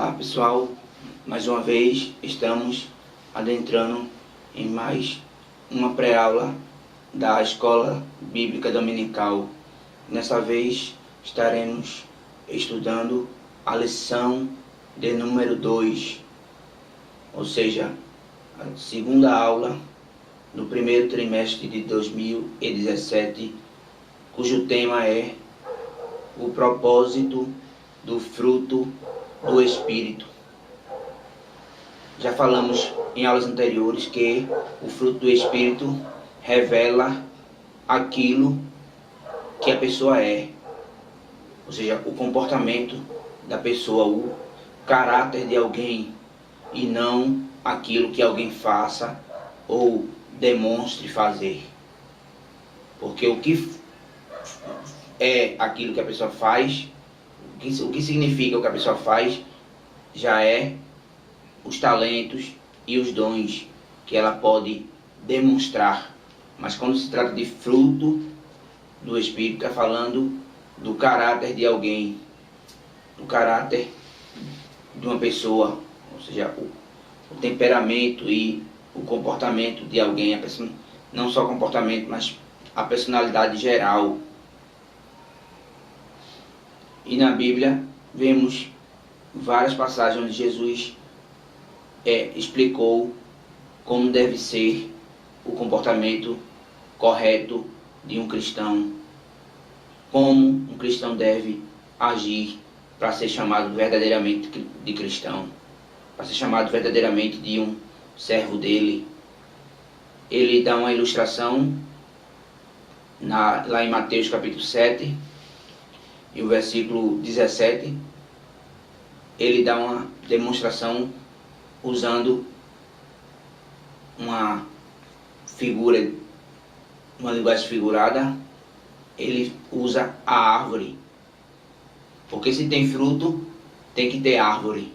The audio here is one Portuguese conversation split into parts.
Olá pessoal, mais uma vez estamos adentrando em mais uma pré-aula da Escola Bíblica Dominical. Nessa vez estaremos estudando a lição de número 2, ou seja, a segunda aula do primeiro trimestre de 2017, cujo tema é o propósito do fruto do Espírito. Já falamos em aulas anteriores que o fruto do Espírito revela aquilo que a pessoa é, ou seja, o comportamento da pessoa, o caráter de alguém, e não aquilo que alguém faça ou demonstre fazer. Porque o que é aquilo que a pessoa faz, o que significa o que a pessoa faz, já é os talentos e os dons que ela pode demonstrar. Mas quando se trata de fruto do Espírito, está falando do caráter de alguém, do caráter de uma pessoa, ou seja, o temperamento e o comportamento de alguém, a pessoa, não só o comportamento, mas a personalidade geral. E na Bíblia vemos várias passagens onde Jesus explicou como deve ser o comportamento correto de um cristão, como um cristão deve agir para ser chamado verdadeiramente de cristão, para ser chamado verdadeiramente de um servo dele. Ele dá uma ilustração lá em Mateus capítulo 7, e o versículo 17, ele dá uma demonstração usando uma figura, uma linguagem figurada. Ele usa a árvore, porque se tem fruto, tem que ter árvore.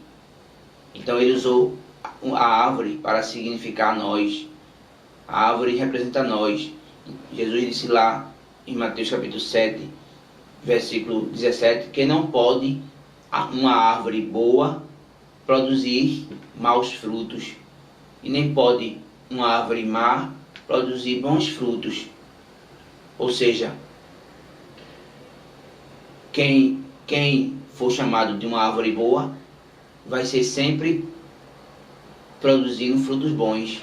Então ele usou a árvore para significar nós. A árvore representa nós. Jesus disse lá em Mateus capítulo 7, versículo 17, que não pode uma árvore boa produzir maus frutos, e nem pode uma árvore má produzir bons frutos. Ou seja, quem for chamado de uma árvore boa vai ser sempre produzindo frutos bons,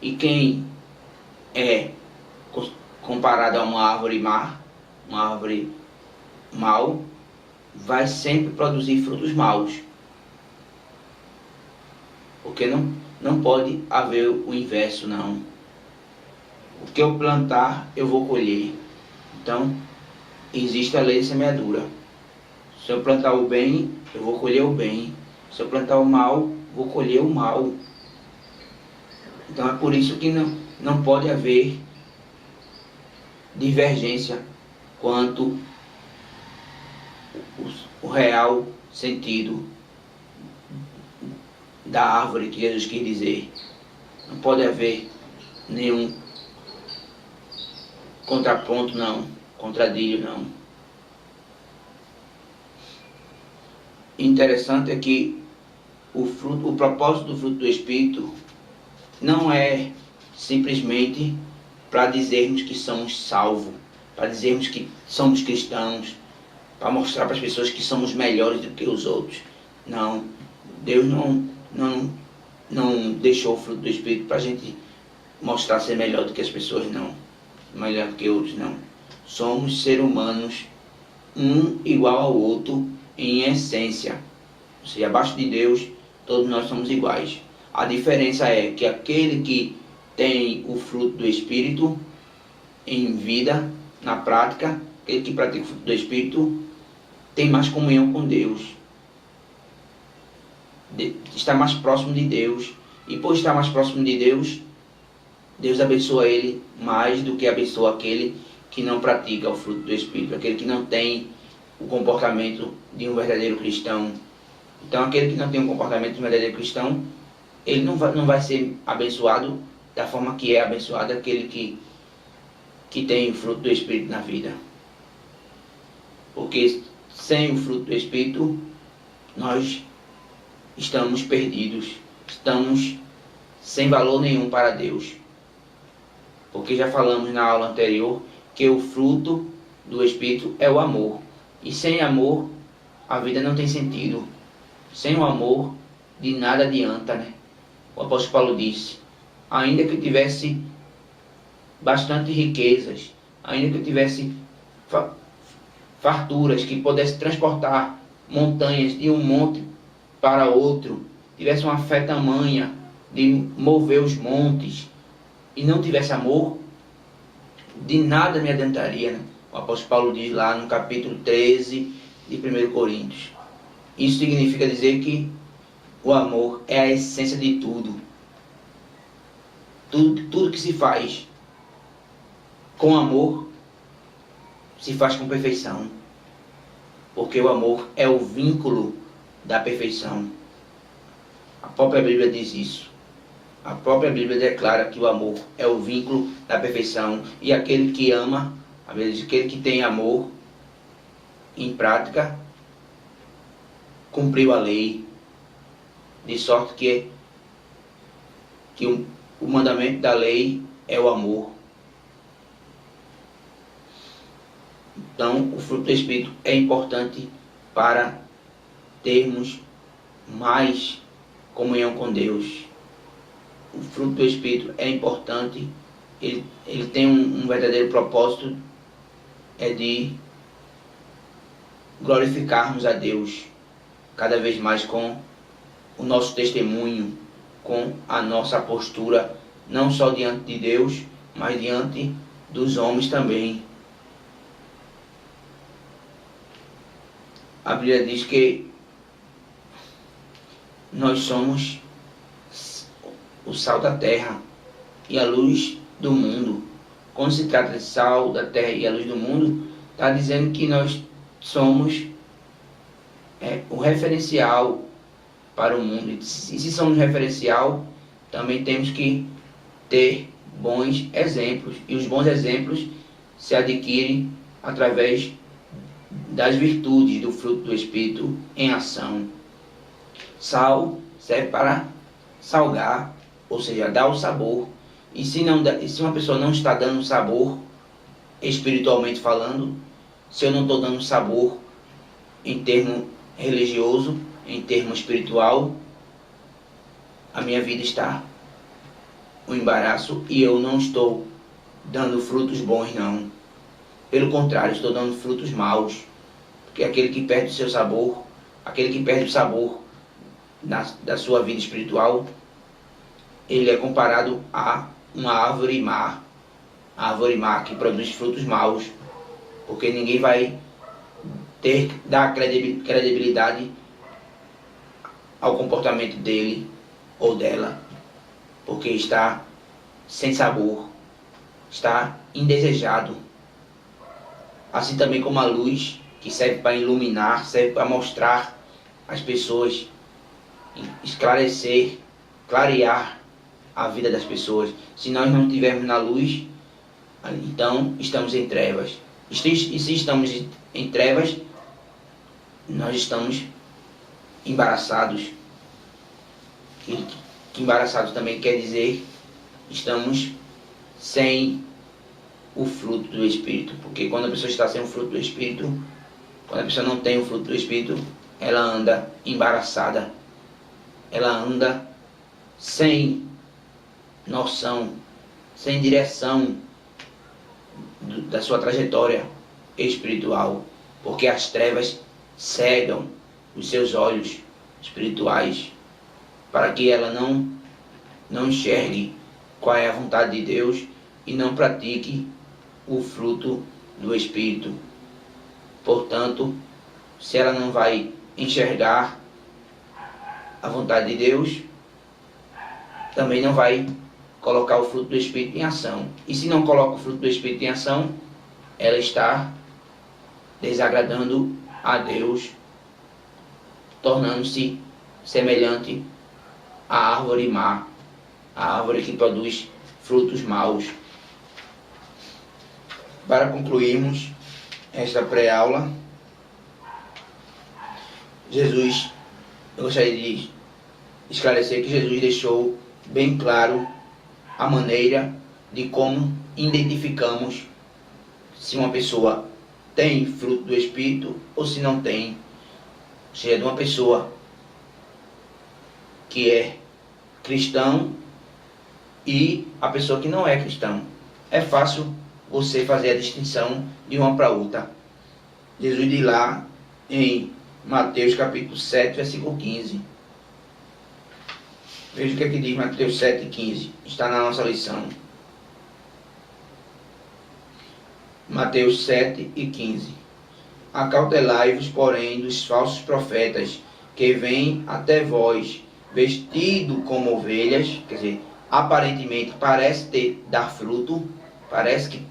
e quem é comparado a uma árvore má, uma árvore mal, vai sempre produzir frutos maus, porque não pode haver o inverso, não. O que eu plantar, eu vou colher. Então, existe a lei de semeadura. Se eu plantar o bem, eu vou colher o bem. Se eu plantar o mal, vou colher o mal. Então é por isso que não pode haver divergência quanto o real sentido da árvore que Jesus quis dizer. Não pode haver nenhum contraponto, não, contradilho, não. Interessante é que o propósito do fruto do Espírito não é simplesmente para dizermos que somos salvos, para dizermos que somos cristãos, para mostrar para as pessoas que somos melhores do que os outros. Não, Deus não deixou o fruto do Espírito para a gente mostrar ser melhor do que as pessoas, não. Melhor do que outros, não. Somos seres humanos, um igual ao outro em essência. Ou seja, abaixo de Deus, todos nós somos iguais. A diferença é que aquele que tem o fruto do Espírito em vida, na prática, aquele que pratica o fruto do Espírito, tem mais comunhão com Deus, está mais próximo de Deus, e por estar mais próximo de Deus, Deus abençoa ele mais do que abençoa aquele que não pratica o fruto do Espírito, aquele que não tem o comportamento de um verdadeiro cristão. Então aquele que não tem o comportamento de um verdadeiro cristão, ele não vai ser abençoado da forma que é abençoado aquele que tem o fruto do Espírito na vida. Porque sem o fruto do Espírito, nós estamos perdidos, estamos sem valor nenhum para Deus. Porque já falamos na aula anterior que o fruto do Espírito é o amor. E sem amor, a vida não tem sentido. Sem o amor, de nada adianta, né? O apóstolo Paulo disse, ainda que eu tivesse bastante riquezas, ainda que eu tivesse farturas, que pudesse transportar montanhas de um monte para outro, tivesse uma fé tamanha de mover os montes, e não tivesse amor, de nada me adiantaria, né? O apóstolo Paulo diz lá no capítulo 13 de 1 Coríntios. Isso significa dizer que o amor é a essência de tudo. Tudo que se faz com amor, se faz com perfeição. Porque o amor é o vínculo da perfeição. A própria Bíblia diz isso. A própria Bíblia declara que o amor é o vínculo da perfeição. E aquele que ama, a Bíblia diz, aquele que tem amor em prática, cumpriu a lei. De sorte que o mandamento da lei é o amor. Então, o fruto do Espírito é importante para termos mais comunhão com Deus. O fruto do Espírito é importante, ele tem um verdadeiro propósito, é de glorificarmos a Deus cada vez mais com o nosso testemunho, com a nossa postura, não só diante de Deus, mas diante dos homens também. A Bíblia diz que nós somos o sal da terra e a luz do mundo. Quando se trata de sal da terra e a luz do mundo, está dizendo que nós somos o referencial para o mundo. E se somos referencial, também temos que ter bons exemplos. E os bons exemplos se adquirem através das virtudes do fruto do Espírito em ação. Sal serve para salgar, ou seja, dar o sabor. E se uma pessoa não está dando sabor, espiritualmente falando, se eu não estou dando sabor em termo religioso, em termo espiritual, a minha vida está um embaraço e eu não estou dando frutos bons, não. Pelo contrário, estou dando frutos maus. Porque aquele que perde o seu sabor, aquele que perde o sabor da sua vida espiritual, ele é comparado a uma árvore má. A árvore má que produz frutos maus. Porque ninguém vai dar credibilidade ao comportamento dele ou dela. Porque está sem sabor. Está indesejado. Assim também como a luz, que serve para iluminar, serve para mostrar às pessoas, esclarecer, clarear a vida das pessoas. Se nós não estivermos na luz, então estamos em trevas. E se estamos em trevas, nós estamos embaraçados. Que embaraçados também quer dizer estamos sem o fruto do Espírito. Porque quando a pessoa está sem o fruto do Espírito, quando a pessoa não tem o fruto do Espírito, ela anda embaraçada. Ela anda sem noção, sem direção da sua trajetória espiritual. Porque as trevas cegam os seus olhos espirituais para que ela não enxergue qual é a vontade de Deus e não pratique o fruto do Espírito. Portanto, se ela não vai enxergar a vontade de Deus, também não vai colocar o fruto do Espírito em ação. E se não coloca o fruto do Espírito em ação, ela está desagradando a Deus, tornando-se semelhante à árvore má, a árvore que produz frutos maus. Para concluirmos esta pré-aula, eu gostaria de esclarecer que Jesus deixou bem claro a maneira de como identificamos se uma pessoa tem fruto do Espírito ou se não tem. Ou seja, de uma pessoa que é cristão e a pessoa que não é cristão. É fácil você fazer a distinção de uma para outra. Jesus diz lá em Mateus capítulo 7, versículo 15. Veja o que é que diz Mateus 7, 15. Está na nossa lição. Mateus 7 e 15. Acautelai-vos, porém, dos falsos profetas, que vêm até vós, vestido como ovelhas, quer dizer, aparentemente parece dar fruto, parece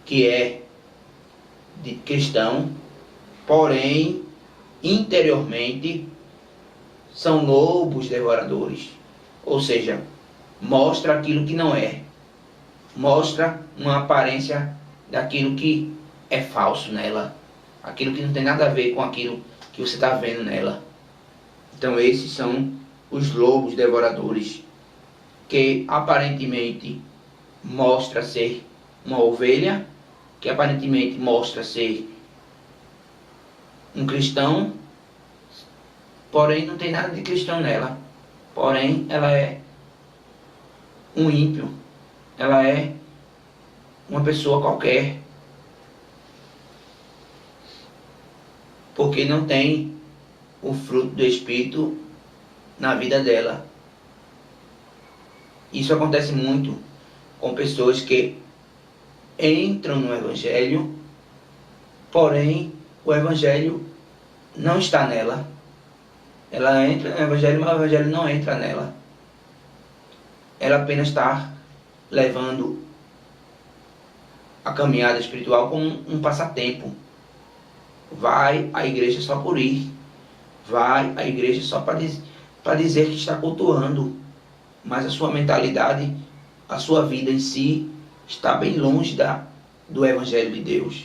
que é de cristão, porém, interiormente, são lobos devoradores. Ou seja, mostra aquilo que não é. Mostra uma aparência daquilo que é falso nela. Aquilo que não tem nada a ver com aquilo que você está vendo nela. Então esses são os lobos devoradores, que aparentemente mostra ser uma ovelha, que aparentemente mostra ser um cristão, porém não tem nada de cristão nela. Porém, ela é um ímpio, ela é uma pessoa qualquer, porque não tem o fruto do Espírito na vida dela. Isso acontece muito com pessoas que entram no Evangelho, porém o Evangelho não está nela. Ela entra no Evangelho, mas o Evangelho não entra nela. Ela apenas está levando a caminhada espiritual como um passatempo. Vai à igreja só por ir. Vai à igreja só para dizer que está cultuando. Mas a sua mentalidade, a sua vida em si, está bem longe do Evangelho de Deus.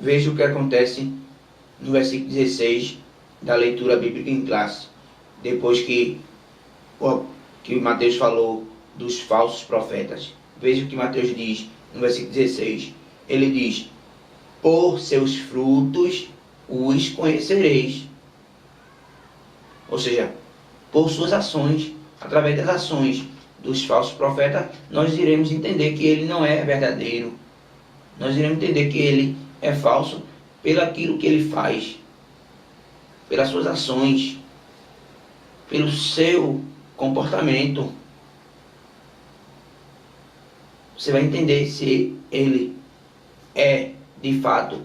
Veja o que acontece no versículo 16 da leitura bíblica em classe. Depois que Mateus falou dos falsos profetas. Veja o que Mateus diz no versículo 16. Ele diz: por seus frutos os conhecereis. Ou seja, por suas ações, através das ações dos falsos profetas, nós iremos entender que ele não é verdadeiro. Nós iremos entender que ele é falso pelo aquilo que ele faz, pelas suas ações, pelo seu comportamento. Você vai entender se ele é de fato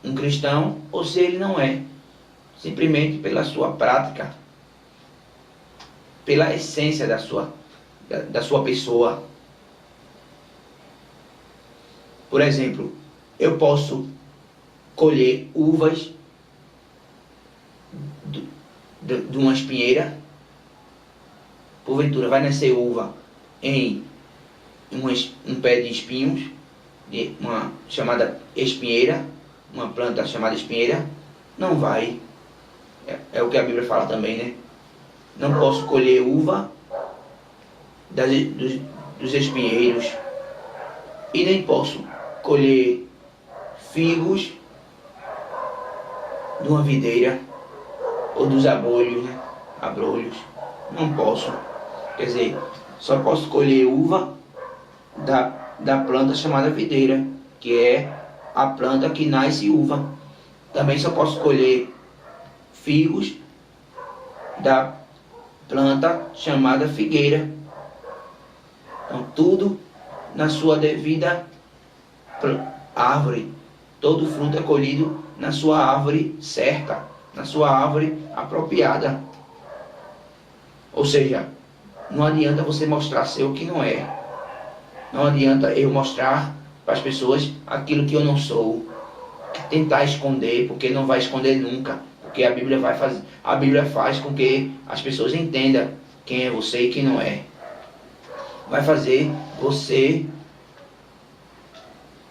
um cristão ou se ele não é, simplesmente pela sua prática, pela essência da sua pessoa. Por exemplo, eu posso colher uvas de uma espinheira. Porventura vai nascer uva em um pé de espinhos, de uma chamada espinheira, uma planta chamada espinheira? Não vai. É o que a Bíblia fala também, né? Não posso colher uva dos espinheiros, e nem posso colher figos de uma videira ou dos abrolhos, né? Abrolhos. Não posso. Quer dizer, só posso colher uva da planta chamada videira, que é a planta que nasce uva. Também só posso colher figos da planta chamada figueira. Então, tudo na sua devida árvore. Todo fruto é colhido na sua árvore certa, na sua árvore apropriada. Ou seja, não adianta você mostrar ser o que não é. Não adianta eu mostrar para as pessoas aquilo que eu não sou. Tentar esconder, porque não vai esconder nunca. Porque a Bíblia faz com que as pessoas entendam quem é você e quem não é. Vai fazer você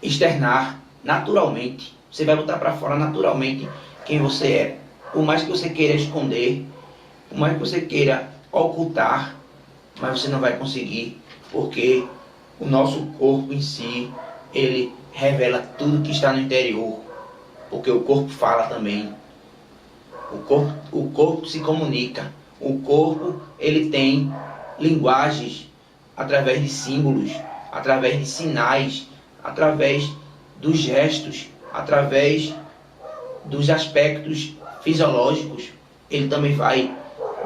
externar naturalmente. Você vai botar para fora naturalmente quem você é. Por mais que você queira esconder, Por mais que você queira ocultar, mas você não vai conseguir, porque o nosso corpo em si, ele revela tudo que está no interior, porque o corpo fala também. O corpo se comunica. O corpo, ele tem linguagens através de símbolos, através de sinais, através dos gestos, através dos aspectos fisiológicos. Ele também vai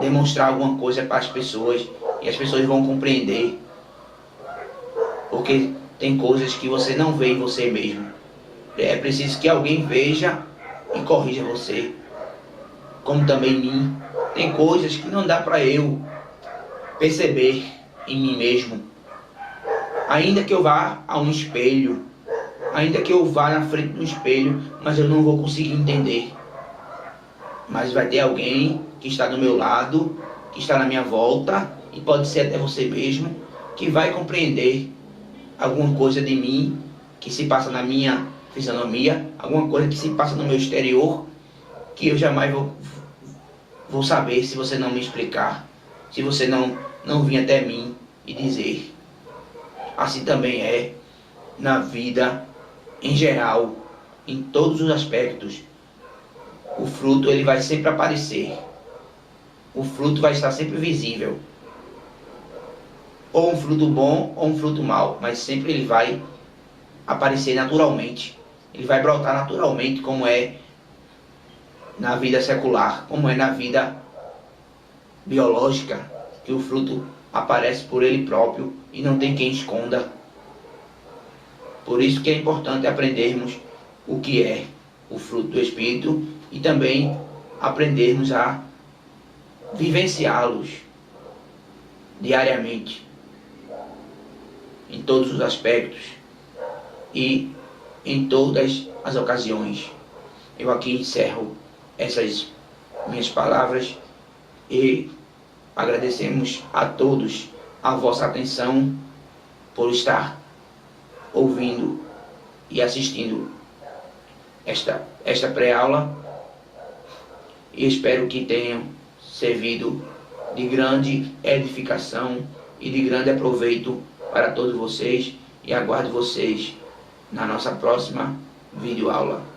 demonstrar alguma coisa para as pessoas e as pessoas vão compreender, porque tem coisas que você não vê em você mesmo. É preciso que alguém veja e corrija você, como também em mim. Tem coisas que não dá para eu perceber em mim mesmo. Ainda que eu vá a um espelho, ainda que eu vá na frente do espelho, mas eu não vou conseguir entender. Mas vai ter alguém que está do meu lado, que está na minha volta, e pode ser até você mesmo, que vai compreender alguma coisa de mim que se passa na minha fisionomia, alguma coisa que se passa no meu exterior, que eu jamais vou saber se você não me explicar, se você não vir até mim e dizer. Assim também é na vida em geral, em todos os aspectos. O fruto, ele vai sempre aparecer. O fruto vai estar sempre visível. Ou um fruto bom ou um fruto mau, mas sempre ele vai aparecer naturalmente. Ele vai brotar naturalmente, como é na vida secular, como é na vida biológica, que o fruto aparece por ele próprio e não tem quem esconda. Por isso que é importante aprendermos o que é o fruto do Espírito e também aprendermos a vivenciá-los diariamente, em todos os aspectos e em todas as ocasiões. Eu aqui encerro essas minhas palavras e agradecemos a todos a vossa atenção por estar ouvindo e assistindo esta pré-aula, e espero que tenham servido de grande edificação e de grande aproveito para todos vocês, e aguardo vocês na nossa próxima videoaula.